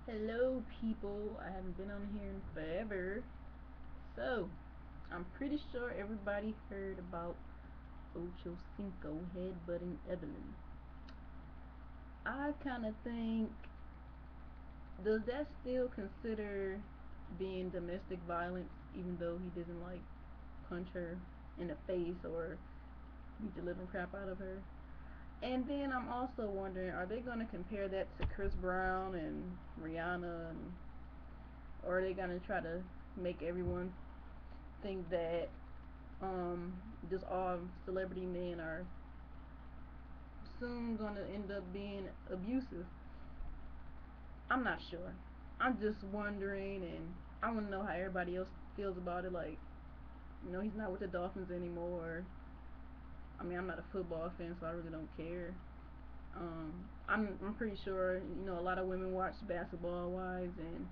Hello, people. I haven't been on here in forever. So, I'm pretty sure everybody heard about Ochocinco headbutting Evelyn. I kind of think, does that still consider being domestic violence, even though he doesn't like punch her in the face or beat the living crap out of her? And then I'm also wondering, are they going to compare that to Chris Brown and Rihanna, or are they going to try to make everyone think that um just all celebrity men are soon gonna end up being abusive? I'm not sure. I'm just wondering, and I want to know how everybody else feels about it. Like, he's not with the Dolphins anymore. I mean, I'm not a football fan, so I really don't care. I'm pretty sure a lot of women watch Basketball Wives, and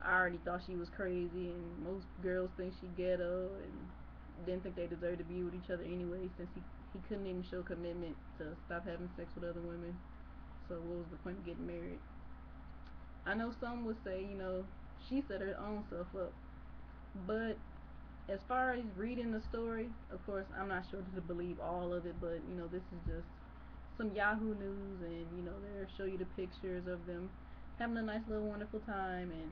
I already thought she was crazy, and most girls think she ghetto, and didn't think they deserved to be with each other anyway, since he couldn't even show commitment to stop having sex with other women. So what was the point of getting married? I know some would say, she set her own self up, but as far as reading the story, of course, I'm not sure to believe all of it, but this is just some Yahoo News, and they'll show you the pictures of them having a nice little wonderful time, and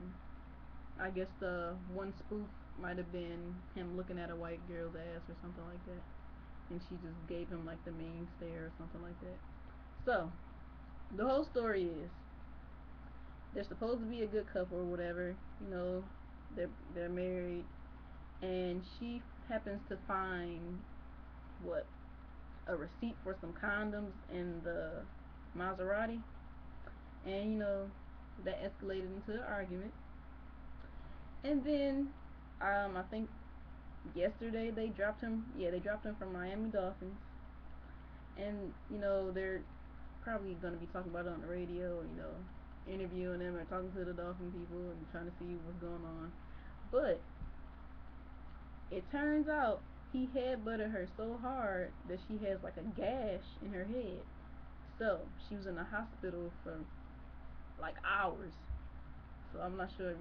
I guess the one spoof might have been him looking at a white girl's ass or something like that, and she just gave him like the mean stare or something like that. So the whole story is they're supposed to be a good couple or whatever. They're married, and she happens to find what, a receipt for some condoms in the Maserati, and that escalated into an argument. And then I think yesterday they dropped him. Yeah, they dropped him from Miami Dolphins, and they're probably going to be talking about it on the radio. Interviewing them or talking to the Dolphin people and trying to see what's going on. But it turns out he headbutted her so hard that she has like a gash in her head. So she was in the hospital for like hours. So I'm not sure if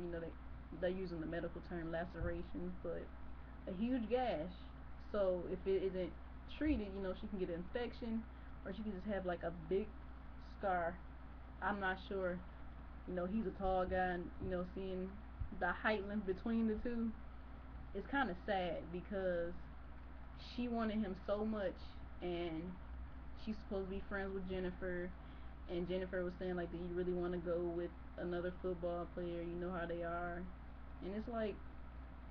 they're using the medical term lacerations, but a huge gash. So if it isn't treated, she can get an infection, or she can just have like a big scar. I'm not sure. He's a tall guy, and seeing the height length between the two, it's kind of sad because she wanted him so much, and she's supposed to be friends with Jennifer, and Jennifer was saying like, do you really want to go with another football player? You know how they are. And it's like,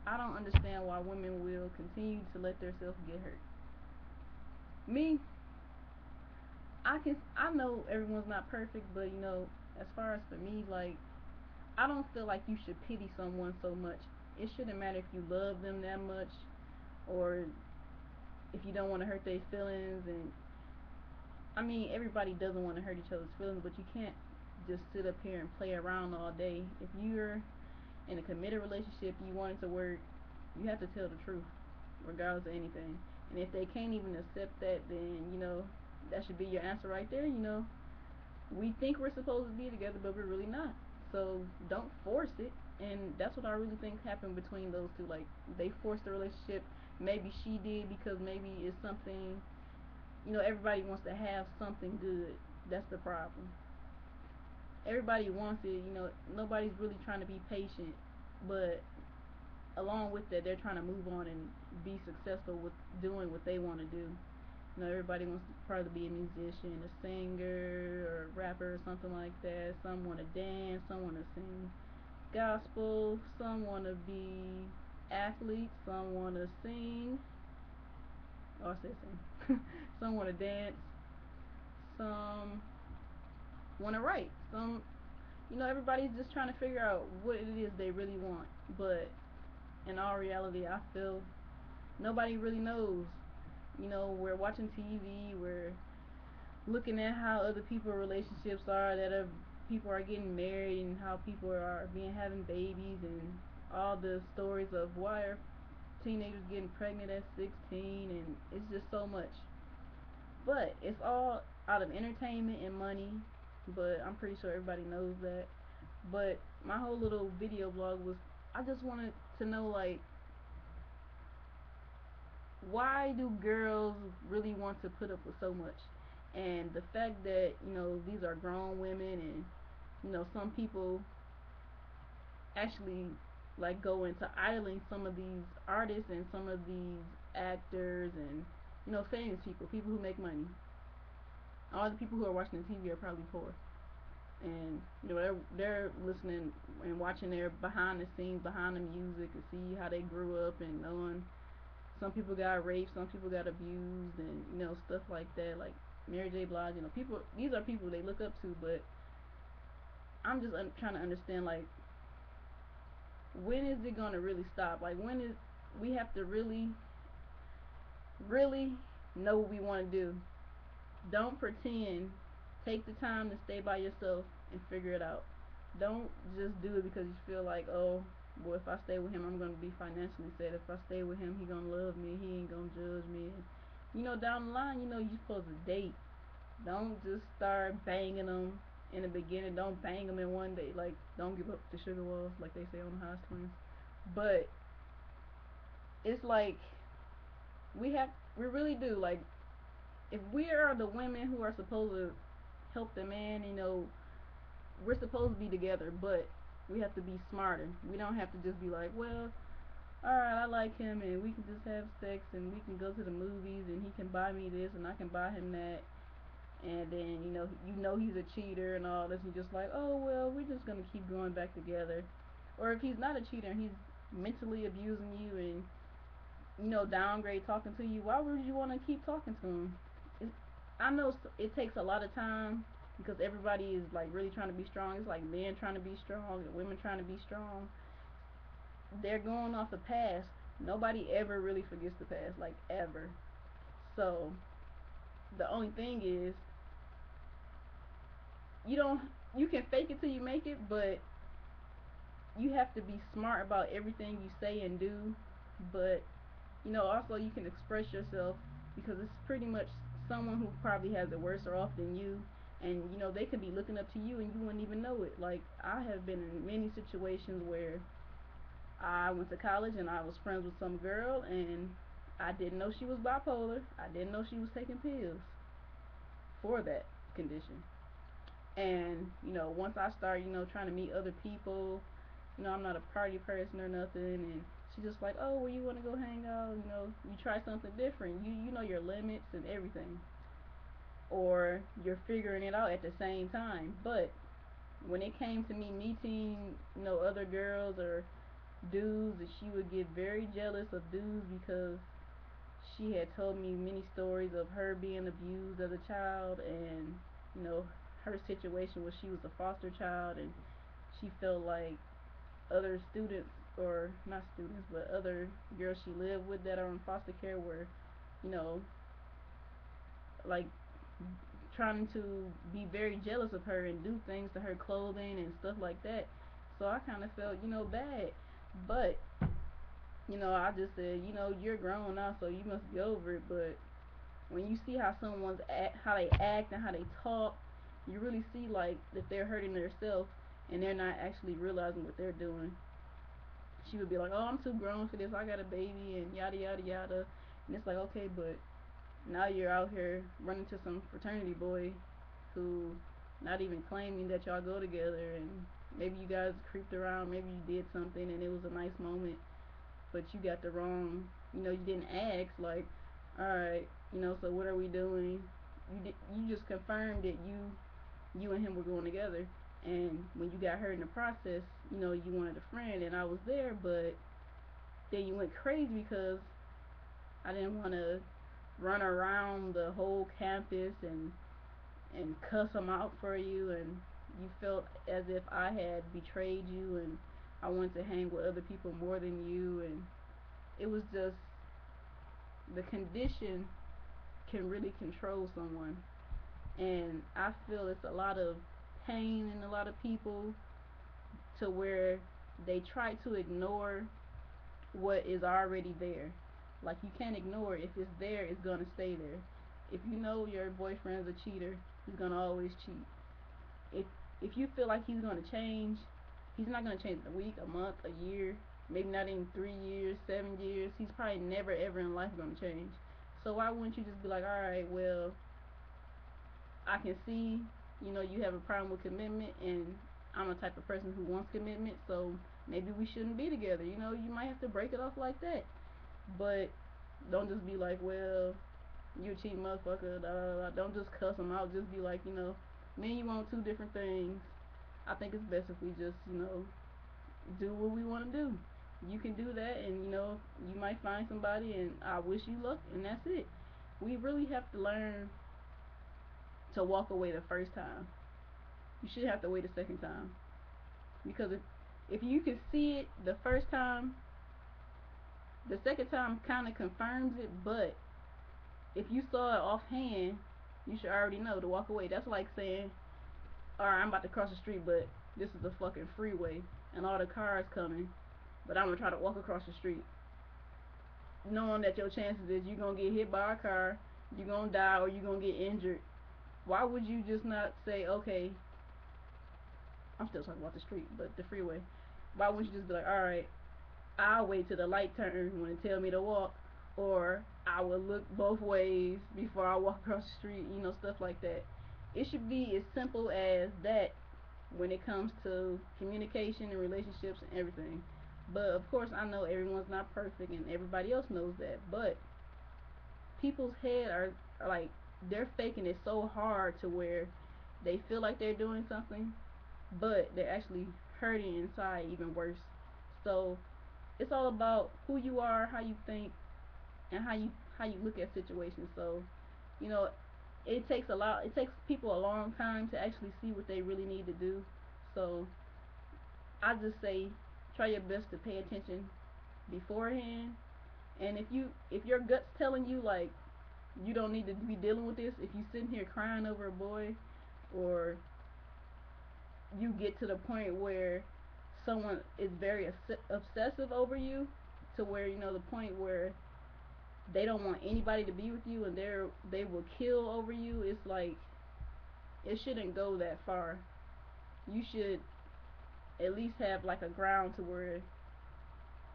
I don't understand why women will continue to let themselves get hurt. Me, I know everyone's not perfect, but as far as for me, like, I don't feel like you should pity someone so much. It shouldn't matter if you love them that much, or if you don't want to hurt their feelings. And I mean, everybody doesn't want to hurt each other's feelings, but you can't just sit up here and play around all day. If you're in a committed relationship, you want it to work, you have to tell the truth, regardless of anything. And if they can't even accept that, then that should be your answer right there. We think we're supposed to be together, but we're really not. So don't force it. And that's what I really think happened between those two. Like, they forced the relationship. Maybe she did because maybe it's something. Everybody wants to have something good. That's the problem. Everybody wants it. Nobody's really trying to be patient, but along with that, they're trying to move on and be successful with doing what they want to do. Everybody wants to probably be a musician, a singer, or a rapper, or something like that. Some want to dance, some want to sing gospel, some want to be athletes, some want to sing. Oh, I said sing. Some want to dance, some want to write. Some, everybody's just trying to figure out what it is they really want. But in all reality, I feel nobody really knows. We're watching TV, we're looking at how other people's relationships are, people are getting married, and how people are having babies, and all the stories of why are teenagers getting pregnant at 16, and it's just so much. But it's all out of entertainment and money, but I'm pretty sure everybody knows that. But my whole little video blog was, I just wanted to know, like, why do girls really want to put up with so much? And the fact that, these are grown women, and, some people actually like go into idling some of these artists and some of these actors and, famous people, people who make money. All the people who are watching the TV are probably poor, and they're listening and watching their behind the scenes, behind the music, to see how they grew up, and knowing some people got raped, some people got abused, and stuff like that. Like Mary J. Blige, people. These are people they look up to, but I'm just trying to understand, like, when is it gonna really stop? Like, when is we have to really, really know what we want to do? Don't pretend. Take the time to stay by yourself and figure it out. Don't just do it because you feel like, oh, well, if I stay with him, I'm gonna be financially set. If I stay with him, he gonna love me. He ain't gonna judge me. Down the line, you're supposed to date. Don't just start banging them in the beginning. Don't bang them in one day. Like, don't give up the sugar walls, like they say on the Haas Twins. But it's like we really do. Like, if we are the women who are supposed to help the man, we're supposed to be together, but we have to be smarter. We don't have to just be like, well, alright, I like him, and we can just have sex, and we can go to the movies, and he can buy me this, and I can buy him that, and then he's a cheater and all this, and you're just like, oh well, we're just gonna keep going back together. Or if he's not a cheater and he's mentally abusing you and downgrade talking to you, why would you want to keep talking to him? It, I know it takes a lot of time because everybody is like really trying to be strong. It's like men trying to be strong and women trying to be strong. They're going off the past. Nobody ever really forgets the past, like ever. So the only thing is, you don't you can fake it till you make it, but you have to be smart about everything you say and do. But also you can express yourself, because it's pretty much someone who probably has it worse or off than you, and they could be looking up to you and you wouldn't even know it. Like, I have been in many situations where I went to college and I was friends with some girl, and I didn't know she was bipolar. I didn't know she was taking pills for that condition. And once I started trying to meet other people, I'm not a party person or nothing, and she's just like, oh, well, you want to go hang out, you try something different, you know your limits and everything, or you're figuring it out at the same time. But when it came to me meeting other girls or dudes, and she would get very jealous of dudes because she had told me many stories of her being abused as a child, and her situation was she was a foster child, and she felt like other students, or not students, but other girls she lived with that are in foster care were, you know, like trying to be very jealous of her and do things to her clothing and stuff like that. So I kind of felt, bad. But, I just said, you're grown now, so you must be over it. But when you see how how they act and how they talk, you really see like that they're hurting themselves and they're not actually realizing what they're doing. She would be like, "Oh, I'm too grown for this. I got a baby and yada yada yada." And it's like, okay, but now you're out here running to some fraternity boy who not even claiming that y'all go together, and maybe you guys creeped around, maybe you did something and it was a nice moment, but you got the wrong, you didn't ask like, all right, so what are we doing? You just confirmed that you and him were going together, and when you got hurt in the process, you wanted a friend, and I was there, but then you went crazy because I didn't want to run around the whole campus and cuss them out for you, and you felt as if I had betrayed you, and I wanted to hang with other people more than you, and it was just, the condition can really control someone, and I feel it's a lot of pain in a lot of people to where they try to ignore what is already there. Like, you can't ignore it. If it's there, it's gonna stay there. If you know your boyfriend's a cheater, he's gonna always cheat. If if you feel like he's gonna change, He's not gonna change in a week, a month, a year, maybe not in 3 years, 7 years. He's probably never ever in life gonna change. So why wouldn't you just be like, all right, well, I can see, you have a problem with commitment, and I'm the type of person who wants commitment, so maybe we shouldn't be together. You might have to break it off like that. But don't just be like, well, you a cheating motherfucker, da, da, da. Don't just cuss them out. Just be like, me and you want two different things. I think it's best if we just, do what we want to do. You can do that, and, you might find somebody, and I wish you luck, and that's it. We really have to learn to walk away the first time. You shouldn't have to wait a second time. Because if you can see it the first time, the second time kind of confirms it, but if you saw it offhand, you should already know to walk away. That's like saying, alright, I'm about to cross the street, but this is the fucking freeway, and all the cars coming, but I'm gonna try to walk across the street, knowing that your chances is you're gonna get hit by a car, you're gonna die, or you're gonna get injured. Why would you just not say, okay, I'm still talking about the street, but the freeway. Why wouldn't you just be like, alright, I'll wait till the light turns when it tell me to walk, or I will look both ways before I walk across the street, stuff like that. It should be as simple as that when it comes to communication and relationships and everything. But of course, I know everyone's not perfect, and everybody else knows that. But people's head are like, they're faking it so hard to where they feel like they're doing something, but they're actually hurting inside even worse. So it's all about who you are, how you think, and how you look at situations. So, you know, it takes a lot. It takes people a long time to actually see what they really need to do. So I just say, try your best to pay attention beforehand. And if your gut's telling you like you don't need to be dealing with this, if you sitting here crying over a boy, or you get to the point where someone is very obsessive over you, to where the point where they don't want anybody to be with you, and they will kill over you, it's like it shouldn't go that far. You should at least have like a ground to where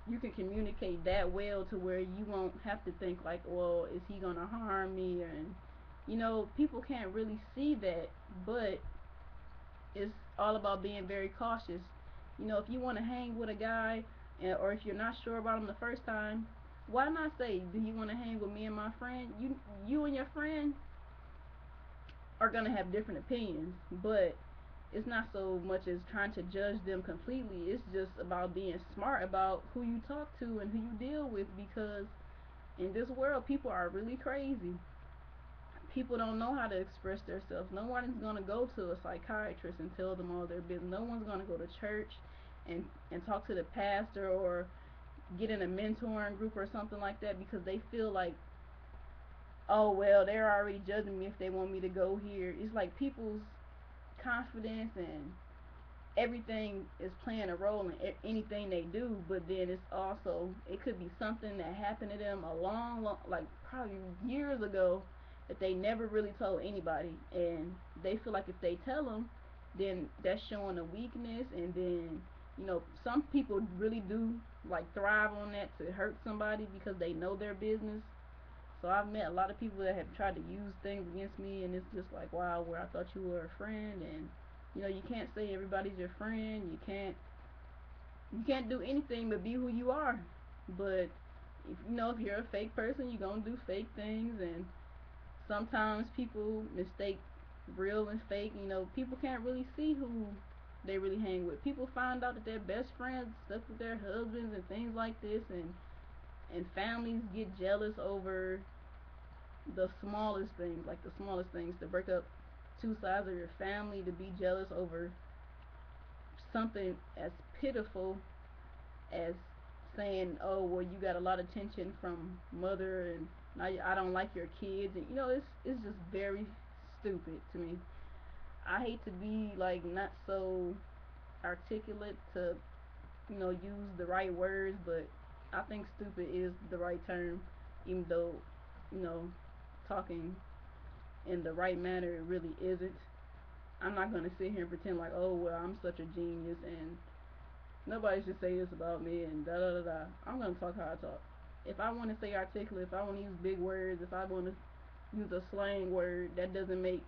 you can communicate that well, to where you won't have to think like, well, is he gonna harm me? And people can't really see that, but it's all about being very cautious. If you want to hang with a guy, or if you're not sure about him the first time, why not say, do you want to hang with me and my friend? You and your friend are gonna have different opinions, but it's not so much as trying to judge them completely. It's just about being smart about who you talk to and who you deal with, because in this world, people are really crazy. People don't know how to express themselves. No one is going to go to a psychiatrist and tell them all their business. No one's going to go to church and talk to the pastor, or get in a mentoring group or something like that, because they feel like, oh, well, they're already judging me if they want me to go here. It's like people's confidence and everything is playing a role in anything they do, but then it's also, it could be something that happened to them a long, like probably years ago, that they never really told anybody, and they feel like if they tell them, then that's showing a weakness. And then some people really do like thrive on that, to hurt somebody because they know their business. So I've met a lot of people that have tried to use things against me, and it's just like, wow, where I thought you were a friend. And you can't say everybody's your friend. You can't do anything but be who you are. But if you're a fake person, you're gonna do fake things. And sometimes people mistake real and fake. People can't really see who they really hang with. People find out that their best friends stuck with their husbands and things like this, and families get jealous over the smallest things, like the smallest things, to break up two sides of your family, to be jealous over something as pitiful as saying, oh, well, you got a lot of attention from mother, and now I don't like your kids. And it's just very stupid to me. I hate to be like not so articulate to use the right words, but I think stupid is the right term, even though you know talking in the right manner it really isn't. I'm not gonna sit here and pretend like, oh well, I'm such a genius, and Nobody should say this about me and da da da da. I'm gonna talk how I talk. If I want to say articulate, if I want to use big words, if I want to use a slang word, that doesn't make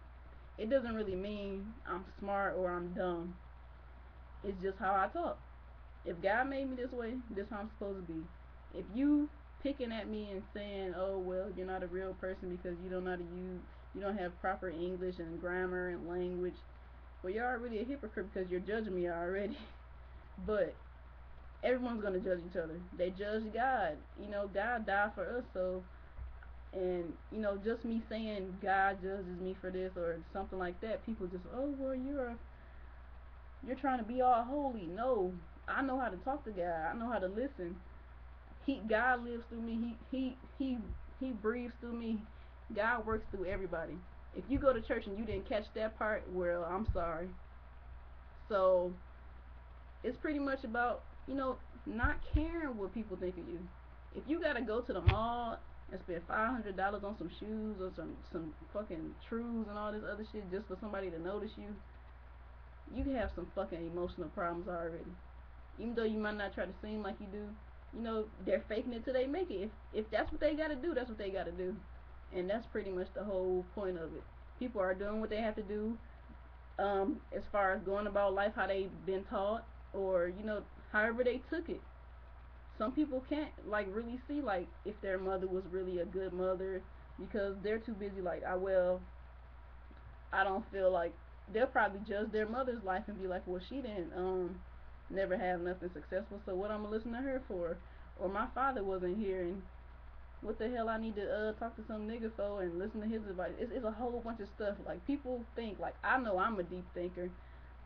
it doesn't really mean I'm smart or I'm dumb. It's just how I talk. If God made me this way, this is how I'm supposed to be. If you picking at me and saying, "Oh well, you're not a real person because you don't know how to use, you don't have proper English and grammar and language," well, you're already a hypocrite because you're judging me already. But everyone's gonna judge each other. They judge God. God died for us, so and just me saying God judges me for this or something like that, people just, oh well, you're trying to be all holy. No, I know how to talk to God. I know how to listen. God lives through me. He breathes through me. God works through everybody. If you go to church and you didn't catch that part, well, I'm sorry. So it's pretty much about not caring what people think of you. If you gotta go to the mall and spend $500 on some shoes or some fucking trues and all this other shit just for somebody to notice you, you can have some fucking emotional problems already. Even though you might not try to seem like you do, they're faking it till they make it. If that's what they gotta do, that's what they gotta do, and that's pretty much the whole point of it. People are doing what they have to do, as far as going about life how they've been taught, or however they took it. Some people can't like really see like if their mother was really a good mother because they're too busy like, I don't feel like they'll probably judge their mother's life and be like, well, she didn't never have nothing successful, so what I'm gonna listen to her for? Or my father wasn't here, and what the hell I need to talk to some nigga for and listen to his advice? It's a whole bunch of stuff. Like people think like I know I'm a deep thinker,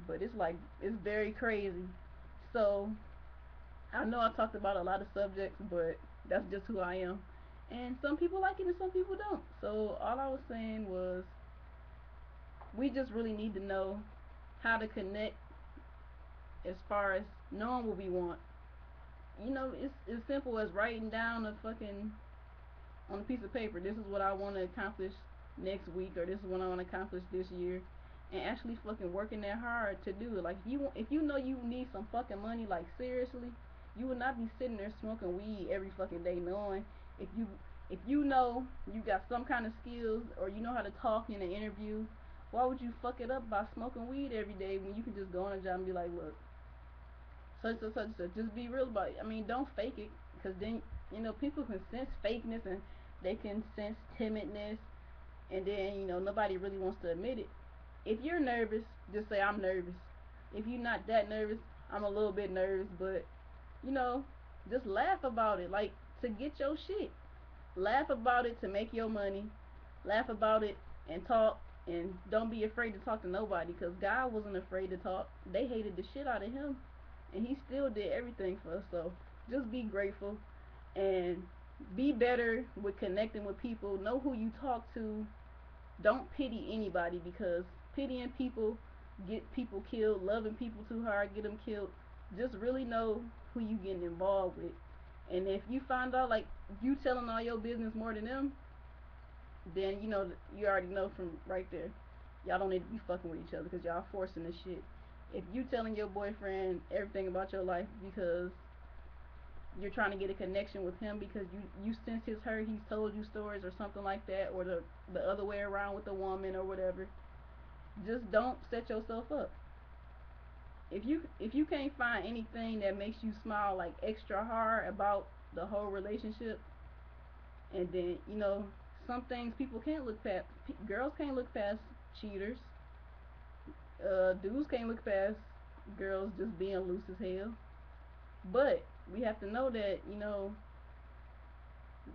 but it's like it's very crazy. So I know I talked about a lot of subjects, but that's just who I am. And some people like it and some people don't. So all I was saying was we just really need to know how to connect as far as knowing what we want. It's as simple as writing down a fucking on a piece of paper. This is what I want to accomplish next week, or this is what I want to accomplish this year, and actually fucking working that hard to do it. Like if you know you need some fucking money, like seriously, you would not be sitting there smoking weed every fucking day, knowing if you if you know you got some kind of skills or you know how to talk in an interview. Why would you fuck it up by smoking weed every day when you can just go on a job and be like, look, such and such and such. Just be real about it. I mean, don't fake it, because then people can sense fakeness and they can sense timidness, and then nobody really wants to admit it. If you're nervous, just say I'm nervous. If you're not that nervous, I'm a little bit nervous, but you know, just laugh about it, like to get your shit. Laugh about it to make your money. Laugh about it and talk. And don't be afraid to talk to nobody, because God wasn't afraid to talk. They hated the shit out of him, and he still did everything for us. So just be grateful and be better with connecting with people. Know who you talk to. Don't pity anybody, because pitying people get people killed. Loving people too hard get them killed. Just really know who you getting involved with. And if you find out like you telling all your business more than them, then you already know from right there. Y'all don't need to be fucking with each other because y'all forcing this shit. If you telling your boyfriend everything about your life because you're trying to get a connection with him because you sense his hurt, he's told you stories or something like that, or the other way around with the woman or whatever, just don't set yourself up. If you can't find anything that makes you smile like extra hard about the whole relationship, and then some things people can't look past. Girls can't look past cheaters. Dudes can't look past girls just being loose as hell. But we have to know that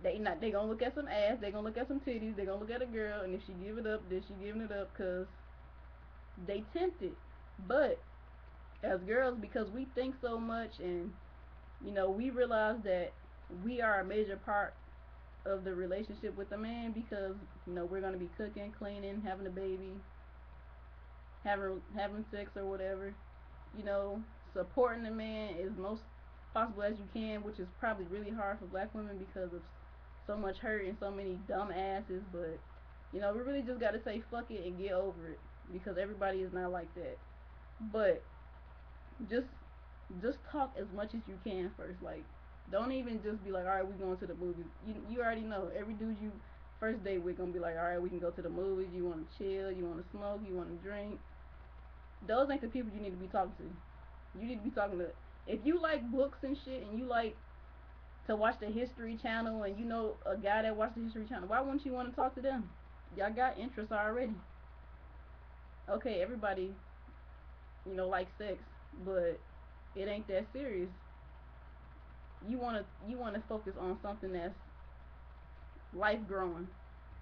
they gonna look at some ass, they gonna look at some titties, they gonna look at a girl, and if she give it up, then she giving it up because they tempted. But as girls, because we think so much, and we realize that we are a major part of the relationship with the man, because we're gonna be cooking, cleaning, having a baby, having sex or whatever. you know, Supporting the man as most possible as you can, which is probably really hard for black women because of so much hurt and so many dumb asses. But we really just gotta say fuck it and get over it, because everybody is not like that. But just just talk as much as you can first. Like, don't even just be like, all right, we going to the movies. You already know every dude you first date with gonna be like, all right, we can go to the movies. You want to chill? You want to smoke? You want to drink? Those ain't the people you need to be talking to. You need to be talking to. If you like books and shit, and you like to watch the History Channel, and you know a guy that watches the History Channel, why wouldn't you want to talk to them? Y'all got interests already. Okay, everybody, like sex, but it ain't that serious. You wanna focus on something that's life growing.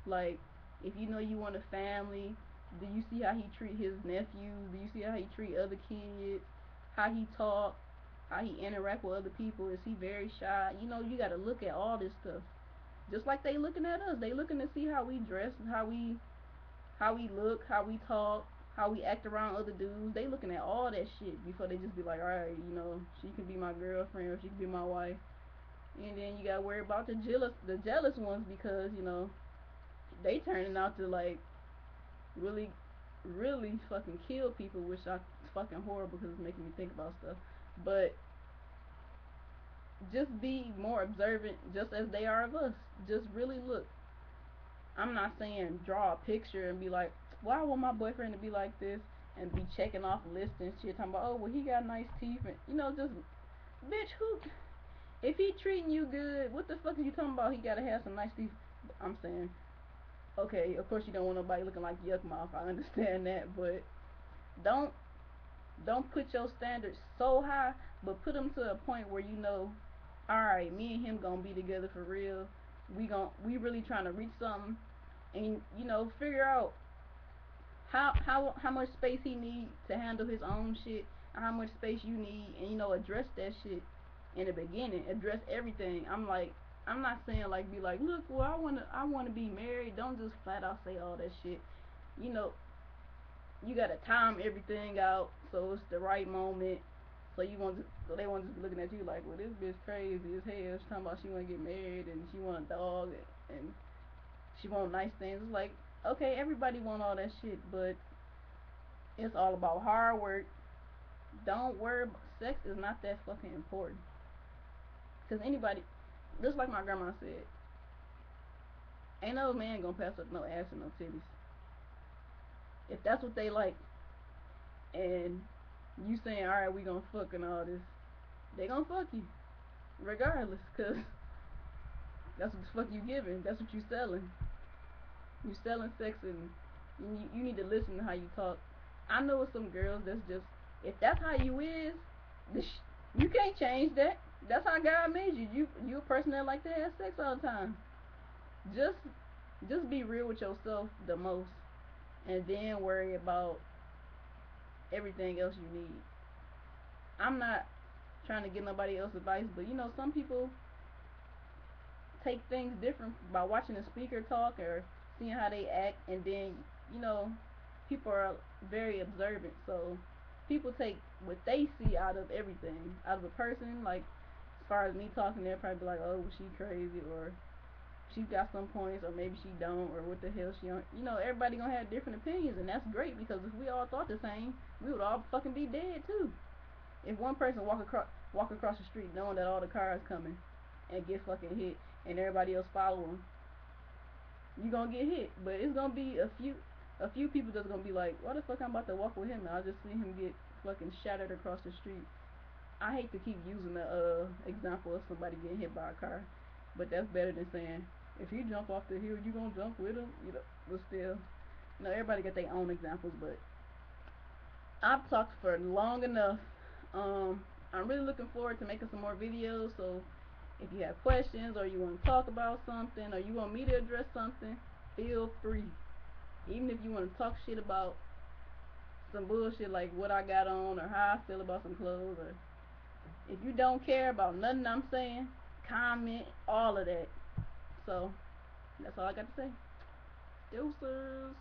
Like, if you know you want a family, do you see how he treat his nephews? Do you see how he treat other kids? How he talk? How he interact with other people? Is he very shy? You gotta look at all this stuff. Just like they looking at us, they looking to see how we dress, how we look, how we talk, how we act around other dudes. They looking at all that shit before they just be like, all right, she can be my girlfriend or she can be my wife. And then you gotta worry about the jealous ones because they turning out to like really, really fucking kill people, which I fucking horrible because it's making me think about stuff. But just be more observant, just as they are of us. Just really look. I'm not saying draw a picture and be like, well, I want my boyfriend to be like this, and be checking off lists and shit, talking about, oh, well, he got nice teeth, and just bitch, who? If he treating you good, what the fuck are you talking about? He gotta have some nice teeth. I'm saying, okay, of course you don't want nobody looking like yuck mouth. I understand that, but don't don't put your standards so high, but put them to a point where all right, me and him gonna be together for real. We really trying to reach something, and figure out how much space he need to handle his own shit, and how much space you need, and address that shit in the beginning. Address everything. I'm not saying like be like, look, well, I wanna be married. Don't just flat out say all that shit. You know, you gotta time everything out so it's the right moment. So they won't just be looking at you like, well, this bitch crazy as hell. She's talking about she wanna get married and she want a dog and she want nice things. It's like, okay, everybody want all that shit, but it's all about hard work. Don't worry. Sex is not that fucking important. Cause anybody, just like my grandma said, ain't no man gonna pass up no ass and no titties. If that's what they like, and you saying, all right, we gonna fuck and all this, they gonna fuck you regardless. Cause that's what the fuck you giving. That's what you selling. You selling sex, and you need to listen to how you talk. I know with some girls that's just, if that's how you is, you can't change that. That's how God made you. You a person that like to have sex all the time. Just just be real with yourself the most, and then worry about everything else you need. I'm not trying to give nobody else advice, but some people take things different by watching a speaker talk or seeing how they act, and then you know people are very observant, so people take what they see out of everything, out of a person. Like, as far as me talking, they'll probably be like, oh, she crazy, or she got some points, or maybe she don't, or what the hell she on. Everybody gonna have different opinions, and that's great, because if we all thought the same, we would all fucking be dead too. If one person walk across the street knowing that all the cars coming and get fucking hit, and everybody else follow them, you gonna get hit. But it's gonna be a few people that's gonna be like, why the fuck I'm about to walk with him, and I'll just see him get fucking shattered across the street. I hate to keep using the example of somebody getting hit by a car, but that's better than saying, if he jump off the hill, you gonna jump with him. But still, everybody got their own examples. But I've talked for long enough. I'm really looking forward to making some more videos. So if you have questions, or you want to talk about something, or you want me to address something, feel free. Even if you want to talk shit about some bullshit like what I got on, or how I feel about some clothes, or if you don't care about nothing I'm saying, comment, all of that. So that's all I got to say. Deuces.